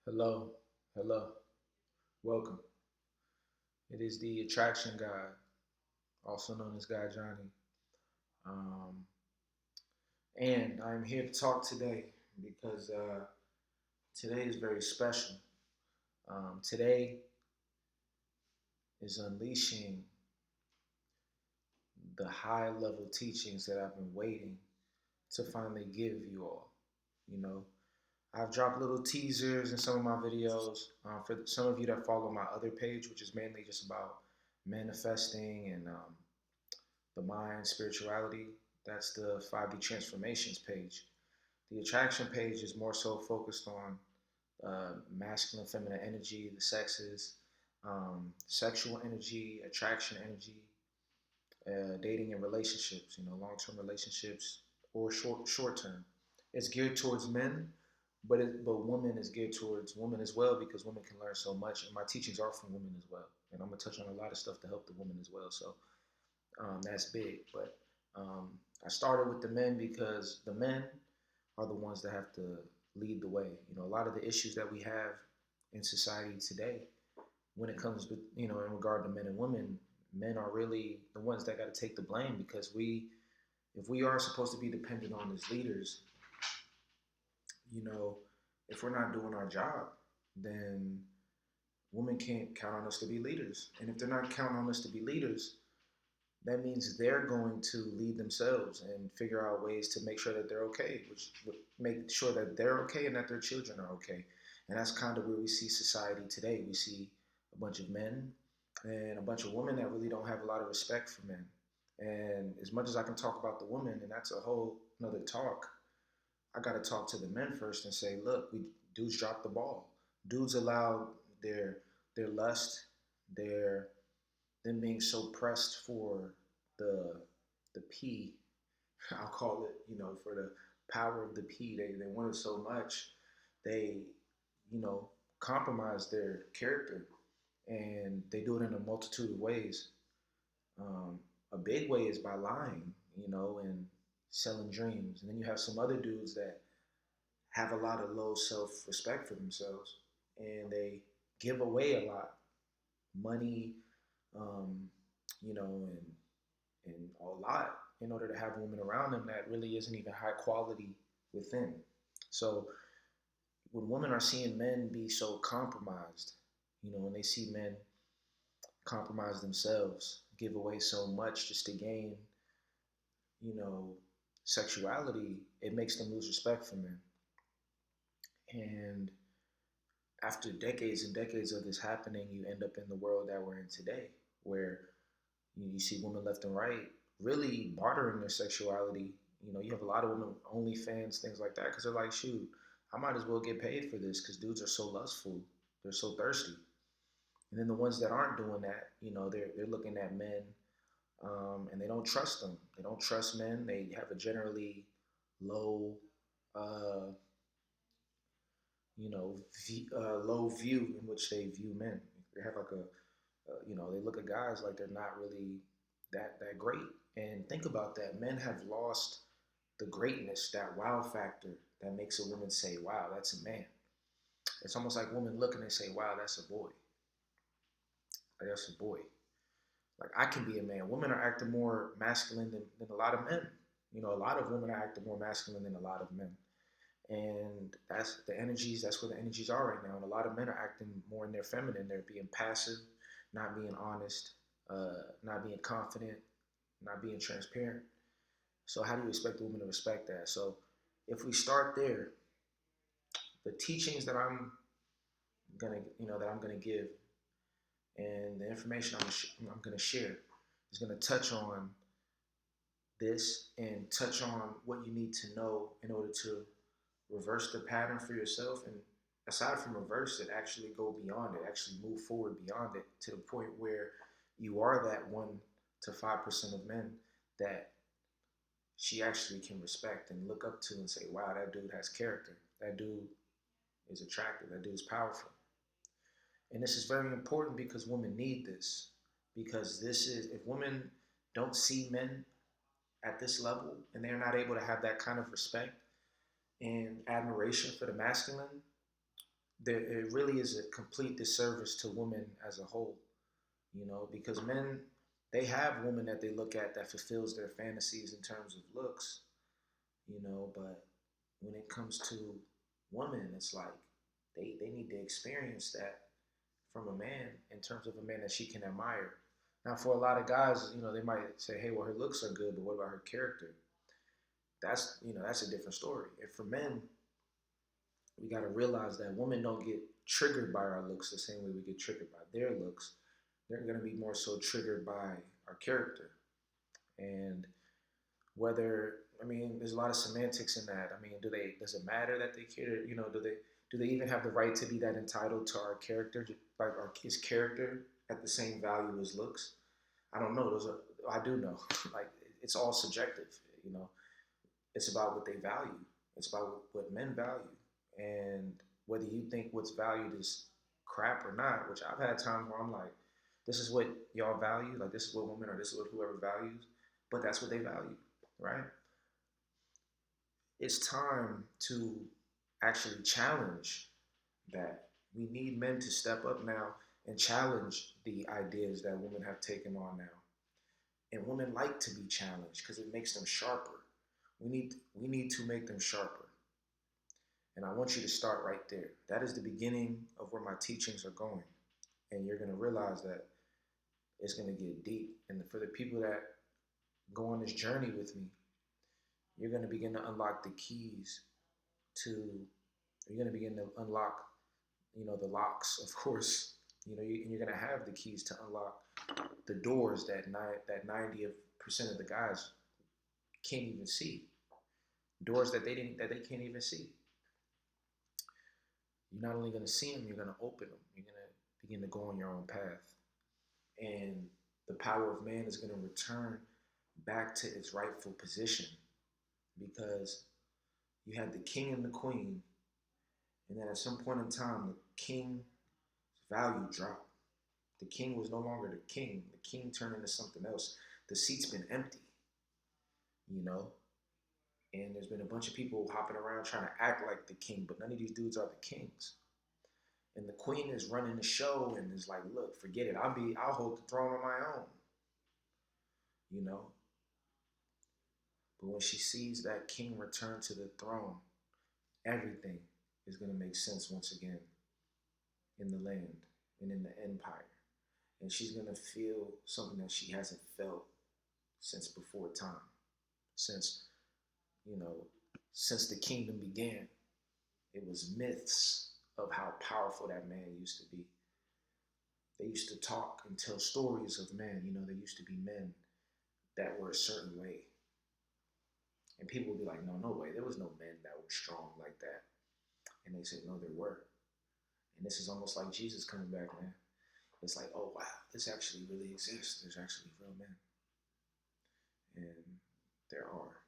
Hello, hello, welcome. It is the attraction guy, also known as Guy Johnny. Um, and I'm here to talk today because today is very special. Today is unleashing the high level teachings that I've been waiting to finally give you all. You know, I've dropped little teasers in some of my videos for some of you that follow my other page, which is mainly just about manifesting and the mind, spirituality. That's the 5D transformations page. The attraction page is more so focused on masculine, feminine energy, the sexes, sexual energy, attraction energy, dating and relationships. Long term relationships or short term. It's geared towards men, but women is geared towards women as well because women can learn so much, and my teachings are from women as well. And I'm gonna touch on a lot of stuff to help the women as well. So that's big. But um, I started with the men because the men are the ones that have to lead the way. A lot of the issues that we have in society today, when it comes to, in regard to men and women, men are really the ones that got to take the blame because if we are supposed to be dependent on as leaders, you know, if we're not doing our job, then women can't count on us to be leaders. And if they're not counting on us to be leaders, that means they're going to lead themselves and figure out ways to make sure that they're okay, which would make sure that they're okay and that their children are okay. And that's kind of where we see society today. We see a bunch of men and a bunch of women that really don't have a lot of respect for men. And as much as I can talk about the women, and that's a whole another talk, I got to talk to the men first and say, look, we dudes dropped the ball. Dudes allowed their their lust, their them being so pressed for the the P, I'll call it, for the power of the P. They wanted so much, they, you know, compromise their character, and they do it in a multitude of ways. A big way is by lying, and selling dreams. And then you have some other dudes that have a lot of low self respect for themselves, and they give away a lot, money, um, and a lot in order to have women around them that really isn't even high quality within. So when women are seeing men be so compromised, when they see men compromise themselves, give away so much just to gain, you know, sexuality, it makes them lose respect for men. And after decades and decades of this happening, you end up in the world that we're in today, where you see women left and right really bartering their sexuality. You have a lot of women OnlyFans, things like that, because they're like, shoot, I might as well get paid for this because dudes are so lustful, they're so thirsty. And then the ones that aren't doing that, they're looking at men, and they don't trust them. They don't trust men. They have a generally low, uh, low view in which they view men. They have like they look at guys like they're not really that great. And think about that. Men have lost the greatness, that wow factor that makes a woman say, "Wow, that's a man." It's almost like women look and they say, "Wow, that's a boy. Like, that's a boy. Like I can be a man." Women are acting more masculine than a lot of men. A lot of women are acting more masculine than a lot of men. And that's where the energies are right now. And a lot of men are acting more in their feminine. They're being passive, not being honest, not being confident, not being transparent. So how do you expect the woman to respect that? So if we start there, the teachings that I'm gonna give, and the information I'm gonna share is gonna touch on this and touch on what you need to know in order to reverse the pattern for yourself. And aside from reverse it, actually go beyond it, actually move forward beyond it to the point where you are that 1 to 5% of men that she actually can respect and look up to and say, wow, that dude has character. That dude is attractive. That dude is powerful. And this is very important because women need this. Because if women don't see men at this level and they're not able to have that kind of respect and admiration for the masculine, it really is a complete disservice to women as a whole, because men, they have women that they look at that fulfills their fantasies in terms of looks, but when it comes to women, it's like they need to experience that from a man in terms of a man that she can admire. Now, for a lot of guys, they might say, "Hey, well, her looks are good, but what about her character?" That's a different story. And for men, we got to realize that women don't get triggered by our looks the same way we get triggered by their looks. They're going to be more so triggered by our character. And there's a lot of semantics in that. Does it matter that they care? Do they even have the right to be that entitled to our character, like his character at the same value as looks? I don't know. I do know. Like, it's all subjective. It's about what they value. It's about what men value. And whether you think what's valued is crap or not, which I've had times where I'm like, this is what y'all value, like this is what women or this is what whoever values, but that's what they value, right? It's time to actually challenge that. We need men to step up now and challenge the ideas that women have taken on now. And women like to be challenged because it makes them sharper. We need to make them sharper. And I want you to start right there. That is the beginning of where my teachings are going. And you're going to realize that it's going to get deep. And for the people that go on this journey with me, you're going to begin to unlock the keys to, you're going to begin to unlock, the locks, of course, and you're going to have the keys to unlock the doors that 90% of the guys can't even see. Doors that they can't even see. You're not only going to see them, you're going to open them. You're going to begin to go on your own path. And the power of man is going to return back to its rightful position, because you had the king and the queen, and then at some point in time, the king's value dropped. The king was no longer the king. The king turned into something else. The seat's been empty, and there's been a bunch of people hopping around trying to act like the king, but none of these dudes are the kings. And the queen is running the show and is like, look, forget it. I'll hold the throne on my own. But when she sees that king return to the throne, everything is going to make sense once again in the land and in the empire. And she's going to feel something that she hasn't felt since before time, since the kingdom began. It was myths of how powerful that man used to be. They used to talk and tell stories of men. There used to be men that were a certain way. And people would be like, no way. There was no men that were strong like that. And they said, no, there were. And this is almost like Jesus coming back, man. It's like, oh, wow, this actually really exists. There's actually real men. And there are.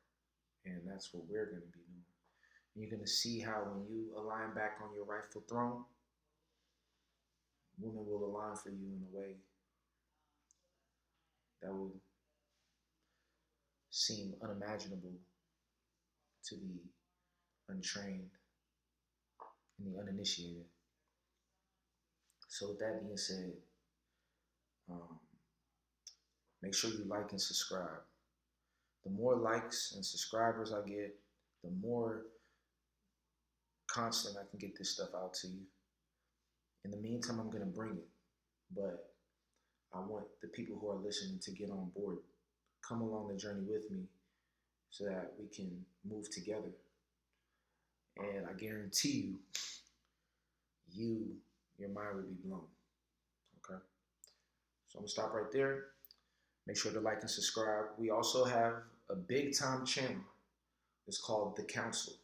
And that's what we're going to be doing. And you're going to see how when you align back on your rightful throne, women will align for you in a way that will seem unimaginable to the untrained and the uninitiated. So with that being said, make sure you like and subscribe. The more likes and subscribers I get, the more constant I can get this stuff out to you. In the meantime, I'm going to bring it. But I want the people who are listening to get on board. Come along the journey with me so that we can move together. And I guarantee your mind will be blown. Okay? So I'm going to stop right there. Make sure to like and subscribe. We also have a big time channel. It's called The Council.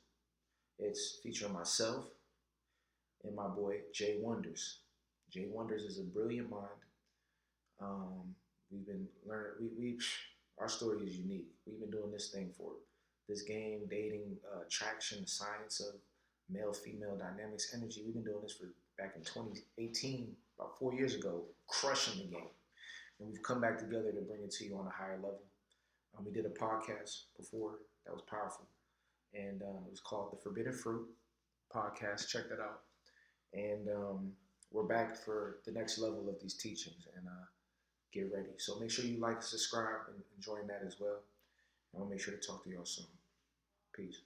It's featuring myself and my boy Jay Wonders. Jay Wonders is a brilliant mind. We've been learning. Our story is unique. We've been doing this thing for this game, dating, attraction, science of male-female dynamics, energy. We've been doing this back in 2018, about 4 years ago, crushing the game. And we've come back together to bring it to you on a higher level. We did a podcast before that was powerful, and it was called The Forbidden Fruit podcast. Check that out. And we're back for the next level of these teachings, and get ready. So make sure you like, subscribe, and join that as well. And I'll make sure to talk to y'all soon. Peace.